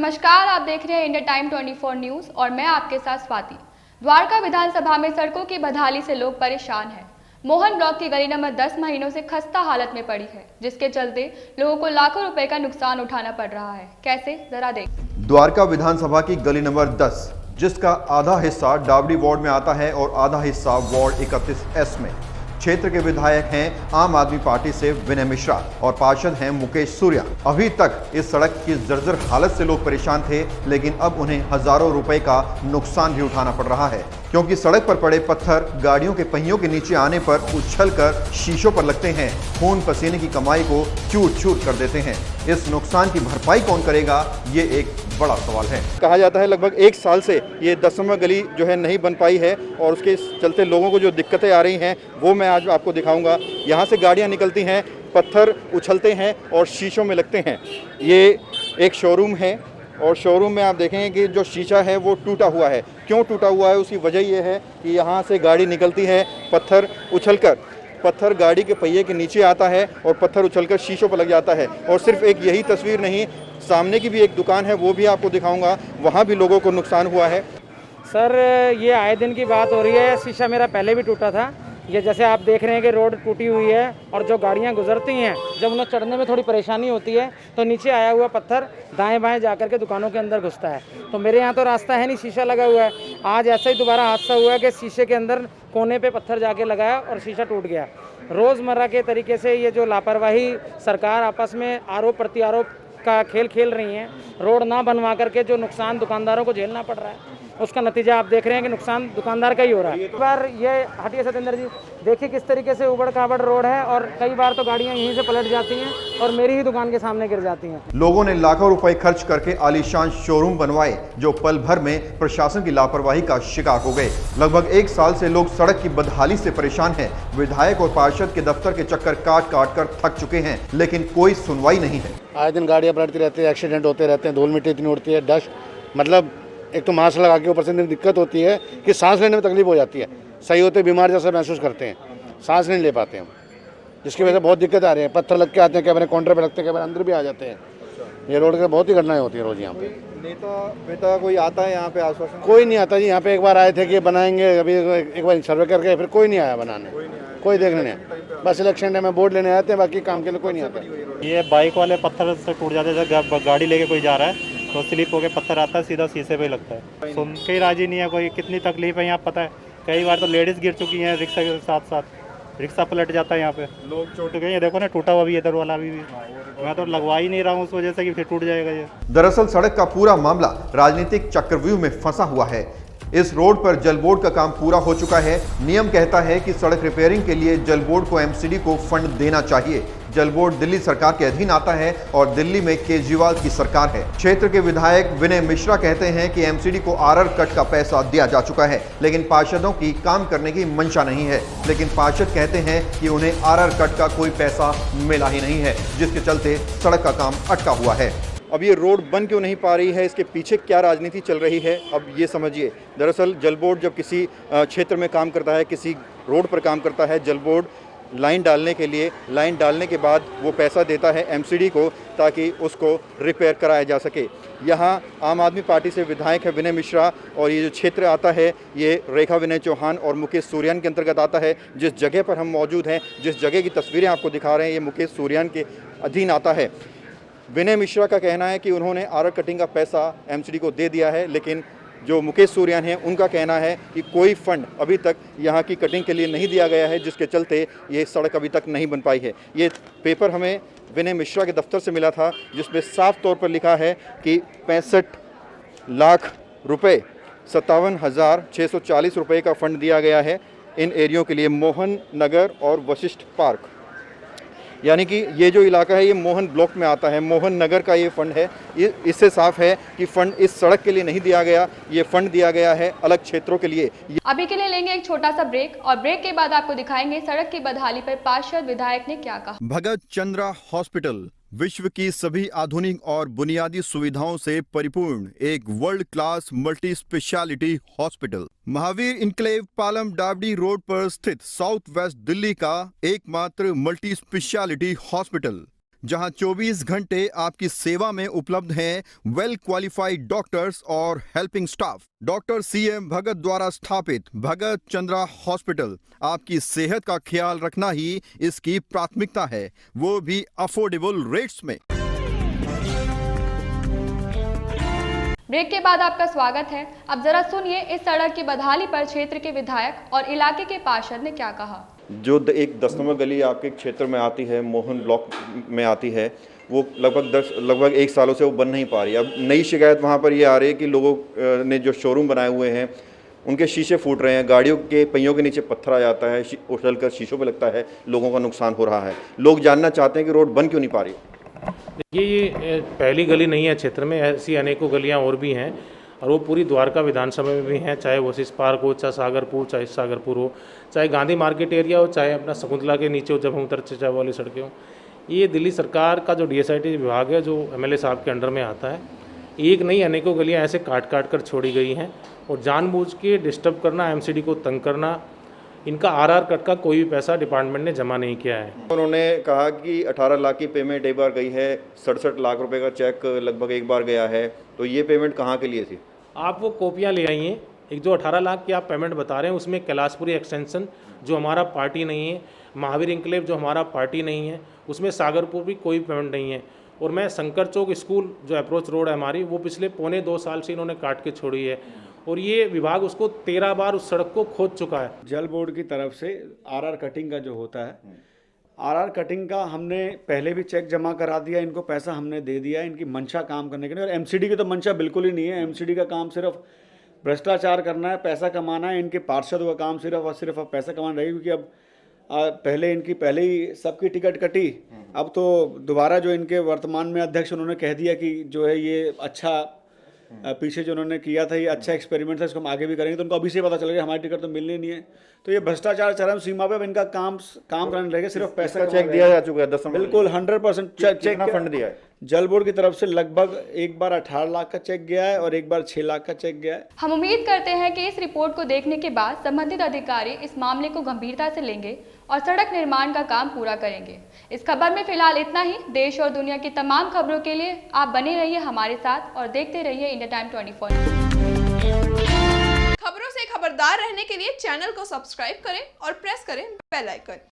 नमस्कार, आप देख रहे हैं इंडिया टाइम 24 न्यूज और मैं आपके साथ स्वाति। द्वारका विधानसभा में सड़कों की बदहाली से लोग परेशान हैं। मोहन ब्लॉक की गली नंबर 10 महीनों से खस्ता हालत में पड़ी है, जिसके चलते लोगों को लाखों रुपए का नुकसान उठाना पड़ रहा है। कैसे, जरा देख। द्वारका विधानसभा की गली नंबर 10, जिसका आधा हिस्सा डावडी वार्ड में आता है और आधा हिस्सा वार्ड 31S में। क्षेत्र के विधायक हैं आम आदमी पार्टी से विनय मिश्रा और पार्षद हैं मुकेश सूर्या। अभी तक इस सड़क की जर्जर हालत से लोग परेशान थे, लेकिन अब उन्हें हजारों रुपए का नुकसान भी उठाना पड़ रहा है, क्योंकि सड़क पर पड़े पत्थर गाड़ियों के पहियों के नीचे आने पर उछलकर शीशों पर लगते हैं, खून पसीने की कमाई को चूर चूर कर देते हैं। इस नुकसान की भरपाई कौन करेगा, ये एक बड़ा सवाल है। कहा जाता है लगभग 1 साल से ये 10 नंबर गली जो है नहीं बन पाई है और उसके चलते लोगों को जो दिक्कतें आ रही हैं वो मैं आज आपको दिखाऊंगा। यहाँ से गाड़ियाँ निकलती हैं, पत्थर उछलते हैं और शीशों में लगते हैं। ये एक शोरूम है और शोरूम में आप देखेंगे कि जो शीशा है वो टूटा हुआ है। क्यों टूटा हुआ है, उसकी वजह ये है कि यहाँ से गाड़ी निकलती है, पत्थर उछलकर पत्थर गाड़ी के पहिए के नीचे आता है और पत्थर उछलकर शीशों पर लग जाता है। और सिर्फ एक यही तस्वीर नहीं, सामने की भी एक दुकान है, वो भी आपको दिखाऊंगा, वहाँ भी लोगों को नुकसान हुआ है। सर, ये आए दिन की बात हो रही है। शीशा मेरा पहले भी टूटा था। ये जैसे आप देख रहे हैं कि रोड टूटी हुई है और जो गाड़ियां गुजरती हैं, जब उन्हें चढ़ने में थोड़ी परेशानी होती है तो नीचे आया हुआ पत्थर दाएं बाएं जाकर के दुकानों के अंदर घुसता है। तो मेरे यहाँ तो रास्ता है नहीं, शीशा लगा हुआ है। आज ऐसा ही दोबारा हादसा हुआ है कि शीशे के अंदर कोने पे पत्थर जाके लगाया और शीशा टूट गया। रोज़मर्रा के तरीके से ये जो लापरवाही सरकार आपस में आरोप प्रत्यारोप का खेल खेल रही है, रोड ना बनवा करके जो नुकसान दुकानदारों को झेलना पड़ रहा है, उसका नतीजा आप देख रहे हैं कि नुकसान दुकानदार का ही हो रहा है। एक बार ये हटिए सतेंद्र जी, देखिए किस तरीके से उबड़ खाबड़ रोड है और कई बार तो गाड़ियां यहीं से पलट जाती हैं और मेरी ही दुकान के सामने गिर जाती हैं। लोगों ने लाखों रुपए खर्च करके आलीशान शोरूम बनवाए, जो पल भर में प्रशासन की लापरवाही का शिकार हो गए। लगभग 1 साल से लोग सड़क की बदहाली से परेशान हैं। विधायक और पार्षद के दफ्तर के चक्कर काट काट कर थक चुके हैं, लेकिन कोई सुनवाई नहीं है। आए दिन गाड़ियाँ पलटती रहती है, एक्सीडेंट होते रहते हैं, धूल मिट्टी इतनी उड़ती है, डस्ट, मतलब एक तो मास्क लगा के ऊपर से इतनी दिक्कत होती है कि सांस लेने में तकलीफ हो जाती है। सही होते बीमार जैसा महसूस करते हैं, सांस नहीं ले पाते हम, जिसकी वजह से बहुत दिक्कत आ रही है। पत्थर लग के आते हैं, कैमरे काउंटर पे लगते हैं, कैमरे अंदर भी आ जाते हैं। ये रोड के बहुत ही घटनाएं होती है रोज यहाँ पे। नेता कोई आता है यहाँ पे आश्वासन? कोई नहीं आता जी। यहाँ पे एक बार आए थे कि बनाएंगे, अभी एक बार सर्वे करके फिर कोई नहीं आया बनाने, कोई देखने नहीं। बस इलेक्शन टाइम में वोट लेने आते हैं, बाकी काम के लिए कोई नहीं आता। ये बाइक वाले पत्थर से टूट जाते हैं। गाड़ी लेके कोई जा रहा है तो स्लिप होके पत्थर आता है, सीधा शीशे पे लगता है। सुन के ही राजी नहीं है कोई। कितनी तकलीफ है यहाँ, पता है। कई बार तो लेडीज गिर चुकी हैं रिक्शा के साथ साथ, रिक्शा पलट जाता है यहाँ पे, लोग चोट गए। देखो ना, टूटा हुआ भी इधर वाला भी। मैं तो लगवा ही नहीं रहा हूँ उस वजह से कि फिर टूट जाएगा ये। दरअसल सड़क का पूरा मामला राजनीतिक चक्रव्यूह में फंसा हुआ है। इस रोड पर जल बोर्ड का काम पूरा हो चुका है। नियम कहता है कि सड़क रिपेयरिंग के लिए जल बोर्ड को एमसीडी को फंड देना चाहिए। जल बोर्ड दिल्ली सरकार के अधीन आता है और दिल्ली में केजरीवाल की सरकार है। क्षेत्र के विधायक विनय मिश्रा कहते हैं कि एमसीडी को आरआर कट का पैसा दिया जा चुका है, लेकिन पार्षदों की काम करने की मंशा नहीं है। लेकिन पार्षद कहते हैं कि उन्हें आरआर कट का कोई पैसा मिला ही नहीं है, जिसके चलते सड़क का काम अटका हुआ है। अब ये रोड बन क्यों नहीं पा रही है, इसके पीछे क्या राजनीति चल रही है, अब ये समझिए। दरअसल जल बोर्ड जब किसी क्षेत्र में काम करता है, किसी रोड पर काम करता है, जल बोर्ड लाइन डालने के लिए, लाइन डालने के बाद वो पैसा देता है एमसीडी को, ताकि उसको रिपेयर कराया जा सके। यहाँ आम आदमी पार्टी से विधायक है विनय मिश्रा और ये जो क्षेत्र आता है ये रेखा विनय चौहान और मुकेश सूर्यान के अंतर्गत आता है। जिस जगह पर हम मौजूद हैं, जिस जगह की तस्वीरें आपको दिखा रहे हैं, ये मुकेश सूर्यान के अधीन आता है। विनय मिश्रा का कहना है कि उन्होंने आरआर कटिंग का पैसा एमसीडी को दे दिया है, लेकिन जो मुकेश सूर्यान हैं उनका कहना है कि कोई फंड अभी तक यहाँ की कटिंग के लिए नहीं दिया गया है, जिसके चलते ये सड़क अभी तक नहीं बन पाई है। ये पेपर हमें विनय मिश्रा के दफ्तर से मिला था, जिसमें साफ तौर पर लिखा है कि 65 लाख रुपए 57,640 रुपये का फंड दिया गया है इन एरियो के लिए, मोहन नगर और वशिष्ठ पार्क। यानी कि ये जो इलाका है ये मोहन ब्लॉक में आता है, मोहन नगर का ये फंड है। ये इससे साफ है कि फंड इस सड़क के लिए नहीं दिया गया, ये फंड दिया गया है अलग क्षेत्रों के लिए। अभी के लिए लेंगे एक छोटा सा ब्रेक और ब्रेक के बाद आपको दिखाएंगे सड़क की बदहाली पर पार्षद विधायक ने क्या कहा। भगत चंद्रा हॉस्पिटल विश्व की सभी आधुनिक और बुनियादी सुविधाओं से परिपूर्ण एक world class multi speciality hospital, Mahavir enclave Palam डावडी रोड पर स्थित साउथ वेस्ट दिल्ली का एकमात्र मल्टी स्पेशलिटी हॉस्पिटल, जहां 24 घंटे आपकी सेवा में उपलब्ध हैं वेल क्वालिफाइड डॉक्टर्स और हेल्पिंग स्टाफ। डॉक्टर CM भगत द्वारा स्थापित भगत चंद्रा हॉस्पिटल आपकी सेहत का ख्याल रखना ही इसकी प्राथमिकता है, वो भी अफोर्डेबल रेट्स में। ब्रेक के बाद आपका स्वागत है। अब जरा सुनिए इस सड़क की बदहाली पर क्षेत्र के विधायक और इलाके के पार्षद ने क्या कहा। जो एक 10 नंबर गली आपके क्षेत्र में आती है, मोहन ब्लॉक में आती है, वो लगभग 1 सालों से वो बन नहीं पा रही। अब नई शिकायत वहाँ पर ये आ रही है कि लोगों ने जो शोरूम बनाए हुए हैं उनके शीशे फूट रहे हैं, गाड़ियों के पहियों के नीचे पत्थर आ जाता है, उछलकर शीशों पे लगता है, लोगों का नुकसान हो रहा है। लोग जानना चाहते हैं कि रोड बन क्यों नहीं पा रही। ये पहली गली नहीं है क्षेत्र में, ऐसी अनेकों गलियां और भी हैं और वो पूरी द्वारका विधानसभा में भी हैं, चाहे वशिष्ठ पार्क हो, चाहे सागरपुर हो, चाहे गांधी मार्केट एरिया हो, चाहे अपना शकुंतला के नीचे हो जब हम उतरते चाहे वाली सड़कें हो। ये दिल्ली सरकार का जो DSIT विभाग है जो MLA साहब के अंडर में आता है, एक नहीं अनेकों गलियाँ ऐसे काट कर छोड़ी गई हैं और जानबूझ के डिस्टर्ब करना, MCD को तंग करना, इनका RR कट का कोई भी पैसा डिपार्टमेंट ने जमा नहीं किया है। उन्होंने कहा कि 18 लाख की पेमेंट एक बार गई है, 67 लाख रुपए का चेक लगभग एक बार गया है, तो ये पेमेंट कहाँ के लिए थी? आप वो कॉपियाँ ले आइए। एक जो 18 लाख की आप पेमेंट बता रहे हैं उसमें कैलाशपुरी एक्सटेंशन जो हमारा पार्टी नहीं है, महावीर इंक्लेव जो हमारा पार्टी नहीं है, उसमें सागरपुर भी कोई पेमेंट नहीं है। और मैं शंकर चौक स्कूल जो अप्रोच रोड है हमारी, वो पिछले 1.25 साल से इन्होंने काट के छोड़ी है और ये विभाग उसको 13 बार उस सड़क को खोद चुका है। जल बोर्ड की तरफ से RR कटिंग का जो होता है, RR कटिंग का हमने पहले भी चेक जमा करा दिया, इनको पैसा हमने दे दिया है इनकी मंशा काम करने के लिए। और MCD की तो मंशा बिल्कुल ही नहीं है। MCD का काम सिर्फ भ्रष्टाचार करना है, पैसा कमाना है। इनके पार्षदों का काम सिर्फ और सिर्फ अब पैसा कमाना रहेगा, क्योंकि अब पहले ही सबकी टिकट कटी, अब तो दोबारा जो इनके वर्तमान में अध्यक्ष उन्होंने कह दिया कि जो है ये अच्छा पीछे जो उन्होंने किया था ये अच्छा एक्सपेरिमेंट था, इसको हम आगे भी करेंगे। तो उनको अभी से पता चल गया हमारी टिकट तो मिलनी नहीं है। तो ये भ्रष्टाचार चरम सीमा पे अब इनका काम करने रहेगा, सिर्फ पैसा चेक दिया जा चुका है 10 नंबर। बिल्कुल 100% चेक फंड दिया है। जल बोर्ड की तरफ से लगभग एक बार 18 लाख का चेक गया है और एक बार 6 लाख का चेक गया है। हम उम्मीद करते हैं कि इस रिपोर्ट को देखने के बाद संबंधित अधिकारी इस मामले को गंभीरता से लेंगे और सड़क निर्माण का काम पूरा करेंगे। इस खबर में फिलहाल इतना ही। देश और दुनिया की तमाम खबरों के लिए आप बने रहिए हमारे साथ और देखते रहिए इंडिया टाइम 24। खबरों से खबरदार रहने के लिए चैनल को सब्सक्राइब करें और प्रेस करें बेल आइकन।